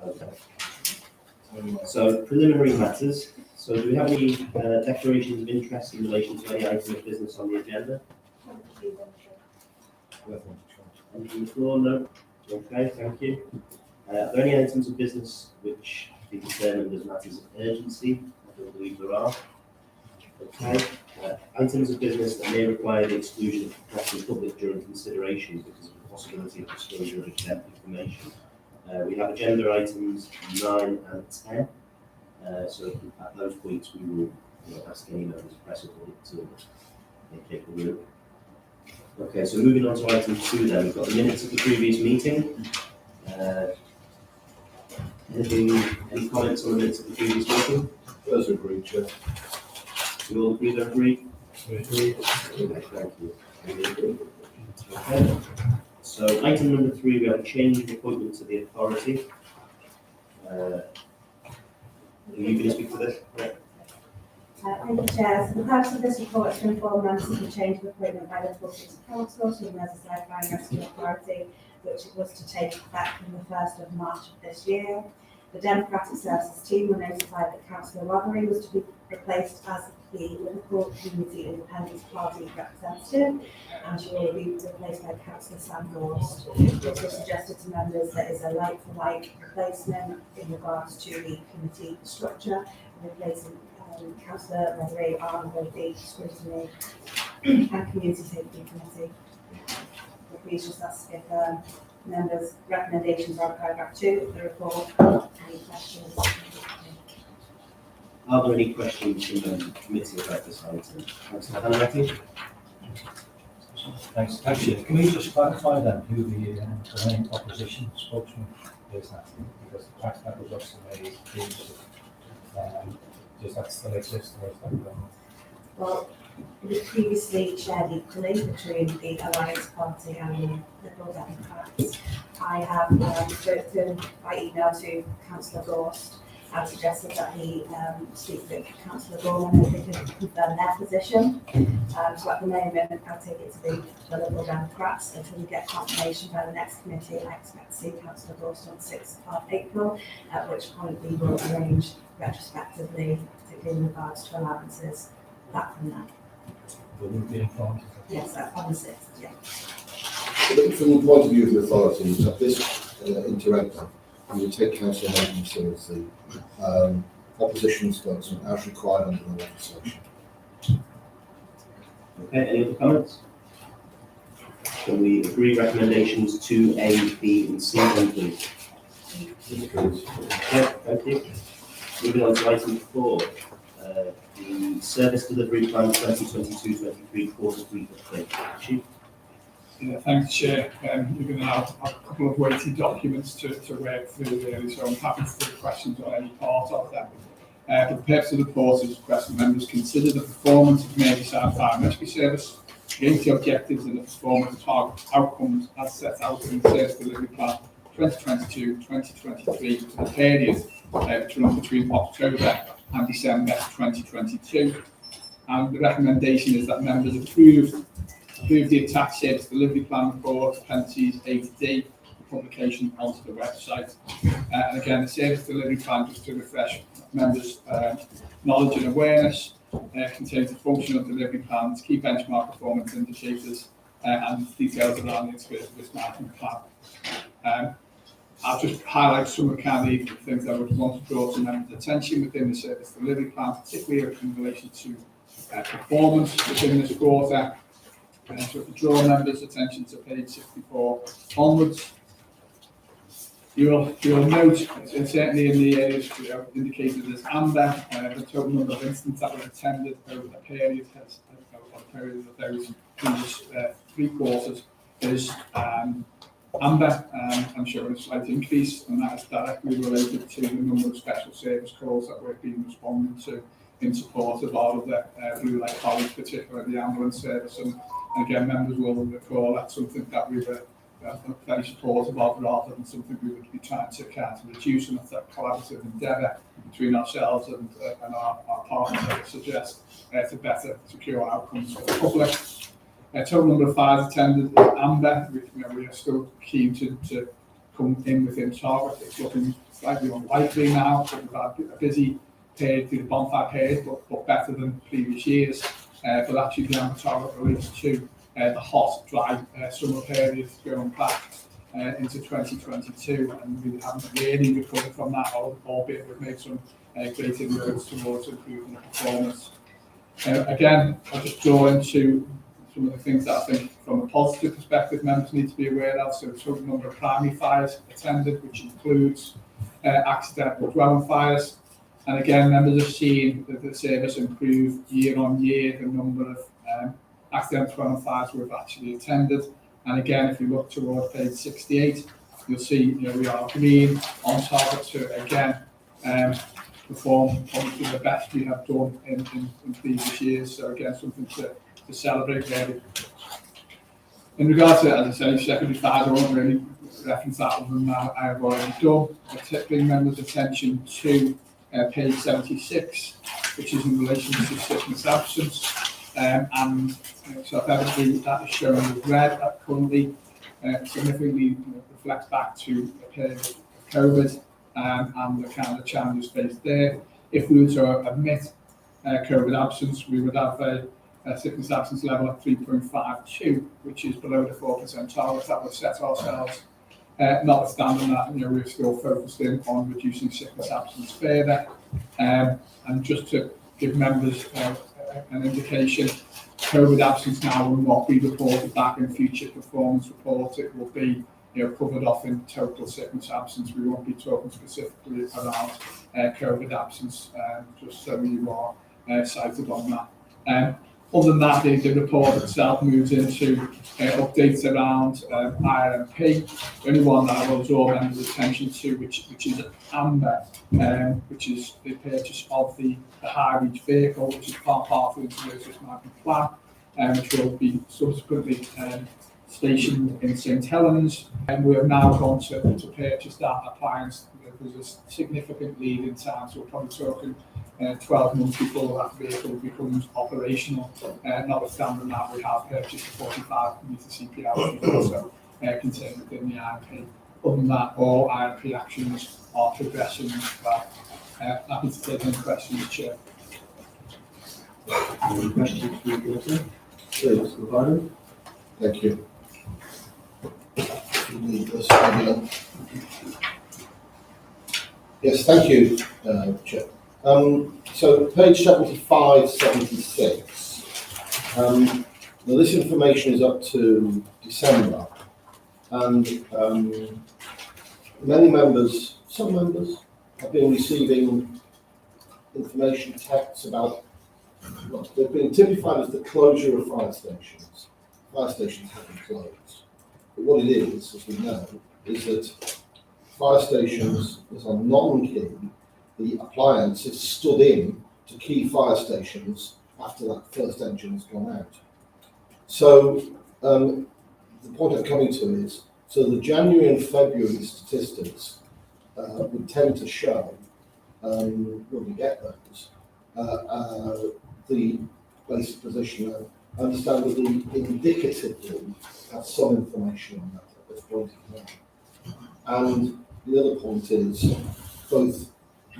Okay. So preliminary matters. So do we have any declarations of interest in relation to any item of business on the agenda? Any from the floor? No. Okay, thank you. Are there any items of business which be determined as matters of urgency? I don't believe there are. Okay. Items of business that may require the exclusion of the press and public during consideration because of the possibility of disclosure of exempt information. We have agenda items 9 and 10. So at those points, we will ask any members present to indicate the room. Okay, so moving on to item 2 then, we've got the minutes of the previous meeting. Any comments on the minutes of the previous meeting? Those are agreed, Chair. You all agree they're agreed? Agreed. Okay, thank you. Okay. So item number 3, we have a change of appointment to the authority. Are you going to speak to this? Thank you, Chair. So the purpose of this report is to inform members of the change of appointment by the City Council to the Merseyside Fire and Rescue Authority, which was to take effect from the 1st of March of this year. The Democratic Services team were notified that Councillor Rothery was to be replaced as the Liverpool Community Independence Party representative, and she will be replaced by Councillor Sam Gorst. It also suggested to members that is a like-for-like replacement in regards to the committee structure, replacing Councillor Rothery on the Scrutiny and Community Safety Committee. Please just ask if members' recommendations are paragraph 2 of the report. Any questions? Are there any questions from the committee about this item? Councillor Hanratty? Thanks. Actually, can we just clarify then who the main opposition spokesman is now? Because the fact that was also made previously, does that still exist or is that gone? Well, it was previously shared equally between the Alliance Party and the Liberal Democrats. I have spoken by email to Councillor Gorst and suggested that he speak with Councillor Gorman and they can confirm their position. So at the moment, I'll take it to the Liberal Democrats until we get confirmation by the next committee. I expect to see Councillor Gorst on 6th of April, at which point we will arrange retrospectively, particularly in regards to allowances, back from that. Will we be informed? Yes, on the 6th, yeah. From the point of view of the authorities, at this interregnum, we would take council measures as the opposition spokesman as required under the legislation. Okay, any other comments? Can we agree recommendations 2A, B and C then, please? Okay, thank you. Moving on to item 4, the Service Delivery Plan 2022-23 quarter 3 update. Chief? Yeah, thanks, Chair. You're going to have a couple of weighty documents to work through really, so I'm happy to take questions on any part of them. For the purpose of the report, is request members consider the performance of Merseyside Fire and Rescue Service against the objectives and the performance target outcomes as set out in the Service Delivery Plan 2022-2023 for the period between October and December 2022. And the recommendation is that members approve the attached service delivery plan report, appendices A to D, for publication onto the website. And again, the service delivery plan, just to refresh members' knowledge and awareness, contains the functional delivery plans, key benchmark performance indicators, and details around the integrated risk management plan. I'll just highlight some of the things that I would want to draw to members' attention within the service delivery plan, particularly in relation to performance within this quarter. So to draw members' attention to page 64 onwards, you'll note, certainly in the areas indicated as amber, the total number of incidents that were attended over the period of those previous 3 quarters is amber, and showing a slight increase, and that is directly related to the number of special service calls that we've been responding to in support of all of the blue light colleagues, particularly the ambulance service. And again, members will recall that's something that we were very supportive of, rather than something we would be trying to reduce, and that's a collaborative endeavour between ourselves and our partners that would suggest to better secure outcomes for the public. Total number of fires attended is amber. We are still keen to come in within target. It's looking slightly unlikely now, but we've had a busy period through the bonfire period, but better than previous years. But actually the on target relates to the hot, dry summer period going back into 2022, and we haven't really recovered from that, albeit we've made some great inroads towards improving the performance. Again, I'll just draw into some of the things that I think from a positive perspective members need to be aware of. So total number of primary fires attended, which includes accidental dwelling fires. And again, members have seen that the service improve year on year, the number of accidental dwelling fires we've actually attended. And again, if you look towards page 68, you'll see we are green on target to again perform probably the best we have done in previous years. So again, something to celebrate really. In regard to, as I say, secondary fires, I won't really reference that other than that I have already done. I bring members' attention to page 76, which is in relation to sickness absence. And so evidently that is shown with red. That currently significantly reflects back to a period of COVID and the kind of challenges faced there. If we were to admit COVID absence, we would have a sickness absence level of 3.52, which is below the 4% target that we've set ourselves. Notwithstanding that, we're still focused in on reducing sickness absence further. And just to give members an indication, COVID absence now will not be reported back in future performance reports. It will be covered off in total sickness absence. We won't be talking specifically around COVID absence, just so you are cited on that. Other than that, the report itself moves into updates around IRMP. The only one that I will draw members' attention to, which is AMBER, which is the purchase of the high reach vehicle, which is part of the integrated management plan, which will be subsequently stationed in St Helens. And we have now gone to purchase that appliance. There's a significant lead in time, so we're probably talking 12 months before that vehicle becomes operational. Notwithstanding that, we have purchased a 45 metre CPR, which is also contained within the IRP. Other than that, all IRP actions are progressing well. Happy to take any questions, Chair. Any questions for you, Councillor? Please, Mr. Thank you. Yes, thank you, Chair. So page 75, 76. Now this information is up to December, and some members have been receiving information texts about, well, they've been typified as the closure of fire stations. Fire stations have been closed. But what it is, as we know, is that fire stations that are non-key, the appliance is stood in to key fire stations after that first engine has gone out. So the point I'm coming to is, so the January and February statistics would tend to show, when we get those, the basic position. I understand that we indicatively have some information on that at this point in time. And the other point is both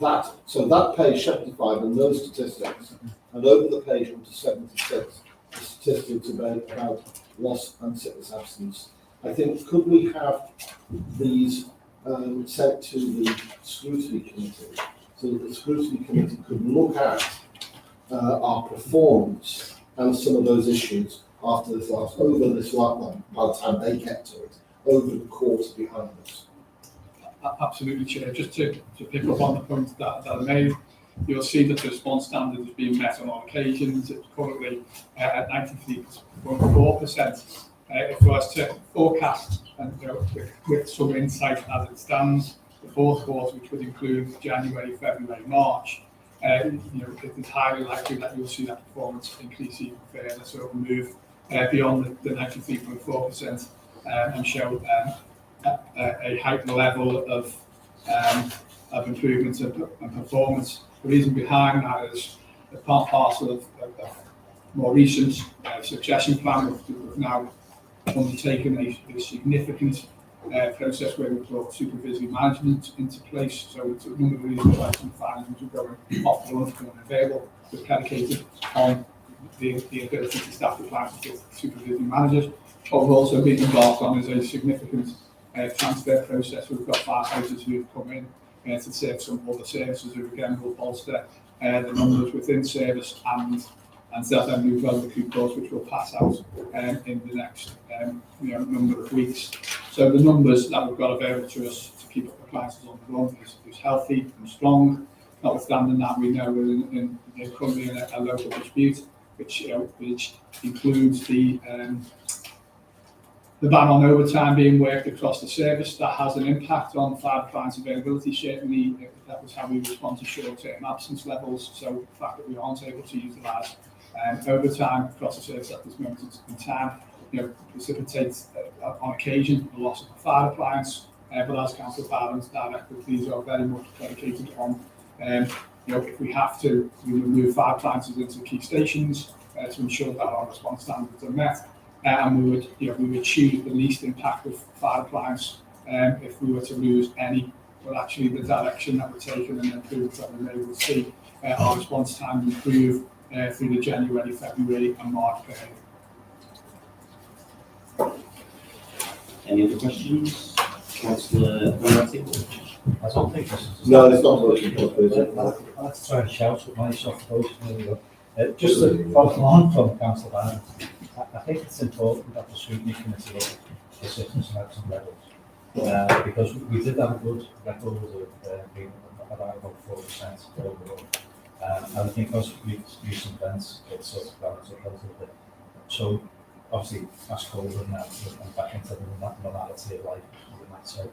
that, so that page 75 and those statistics, and over the page onto 76, the statistics about loss and sickness absence. I think, could we have these sent to the scrutiny committee, so that the scrutiny committee could look at our performance and some of those issues after this last, over this last one, by the time they get to it, over the course behind us. Absolutely, Chair. Just to pick up on the point that I made, you'll see that the response standard is being met on all occasions. It's currently at 93.4%. If we was to forecast, and with some insight as it stands, the fourth quarter, which would include January, February, March, it is highly likely that you'll see that performance increase even further. So it will move beyond the 93.4% and show a heightened level of improvement and performance. The reason behind that is the part parcel of more recent succession plan. We've now undertaken a significant process where we brought supervisory management into place. So it's a number of reasons why some findings were going off the run and unavailable, was predicated on the ability to staff the plants with supervisory managers. What we've also been embarked on is a significant transfer process. We've got firefighters who have come in to serve some other services who again will bolster the numbers within service and set them new well recruit course, which will pass out in the next number of weeks. So the numbers that we've got available to us to keep up the prices on the run is healthy and strong. Notwithstanding that, we know we're currently in a local dispute, which includes the ban on overtime being worked across the service. That has an impact on fire clients' availability. Certainly, that was how we respond to short-term absence levels. So the fact that we aren't able to utilise overtime across the service at this moment in time, precipitates on occasion the loss of a fire appliance. But as Councillor Barron's directed, these are very much dedicated on, if we have to, we will move fire appliances into key stations to ensure that our response standards are met. And we would choose the least impact of fire appliance if we were to lose any. But actually, the direction that we're taking and the improvements that we're able to see, our response time improve through the January, February, and March period. Any other questions? Councillor Moretti? I don't think this is. No, it's not working properly. I'll have to try and shout with my soft voice. Just to follow on from Councillor Barron, I think it's important that the scrutiny committee look at the systems and action levels, because we did have a good record of being about 4% overall. And I think as recent events, it's sort of balanced out a little bit. So obviously, fast forward now and back into the normality of life. So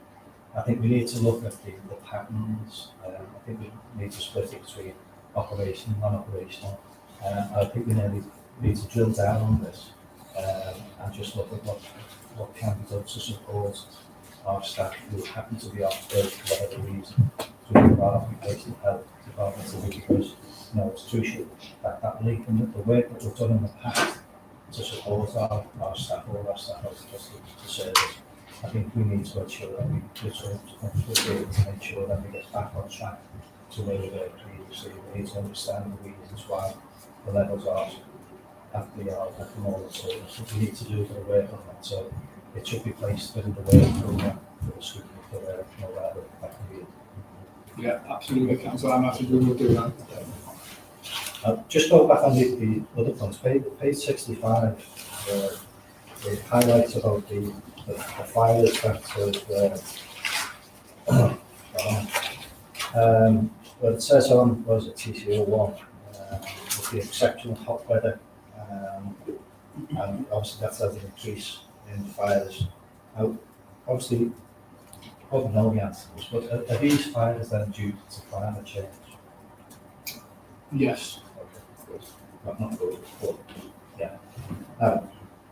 I think we need to look at the patterns. I think we need to split it between operational and non-operational. I think we need to drill down on this and just look at what can be done to support our staff who happen to be off for whatever reason through our occupational health department, because it's crucial that link and the work that we've done in the past to support our staff, all our staff across the service. I think we need to ensure that we make sure that we get back on track to where we were previously. We need to understand the reasons why the levels are at the moment. So we need to do a bit of work on that. So it should be placed within the work program for the scrutiny for where that can be. Yeah, absolutely, Councillor. I'm actually going to do that. Just go back on the other points. Page 65, it highlights about the fires that well, it says on, was it TCO 1, with the exceptional hot weather, and obviously that's had an increase in fires. Now, obviously, you probably know the answer to this, but are these fires then due to climate change? Yes. Okay, good. Not good, but yeah.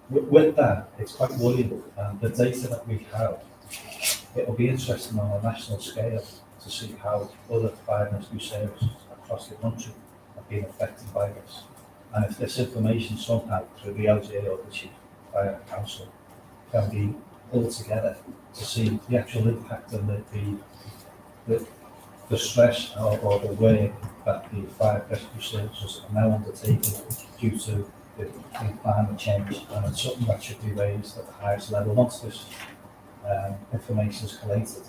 With that, it's quite worrying. The data that we have, it will be interesting on a national scale to see how other fire and rescue services across the country have been affected by this. And if this information somehow through the LGA or the Chief Fire Council can be pulled together to see the actual impact and the stress or the way that the fire rescue services are now undertaking due to the climate change, and it's something that should be raised at the highest level. Once this information is collated,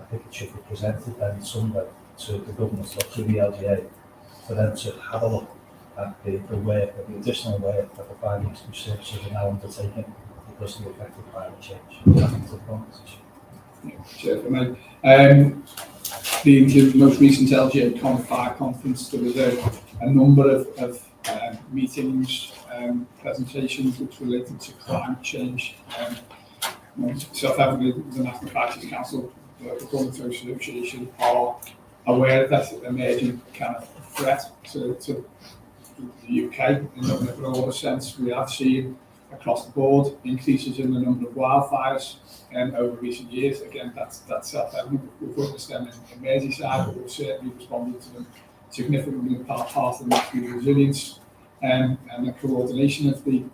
I think it should be presented then somewhere to the government or to the LGA for them to have a look at the work, the additional work that the fire rescue services are now undertaking because of the effect of climate change. I think it's a proposition. Sure, for me. The most recent LGA Fire conference, there was a number of meetings, presentations which related to climate change. Self-evidently, the National Crisis Council, the Government Association, are aware of that emerging kind of threat to the UK in a broader sense. We have seen across the board increases in the number of wildfires over recent years. Again, that's self-evident. We've witnessed them in Merseyside, but we've certainly responded to them significantly part of the national resilience and the coordination of the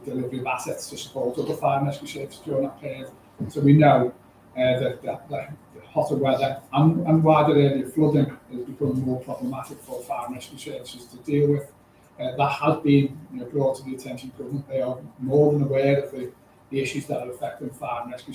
delivery of assets to support other fire and rescue services during that period So we know that the hotter weather and wider area flooding has become more problematic for fire and rescue services to deal with. That has been brought to the attention of government. They are more than aware of the issues that are affecting fire and rescue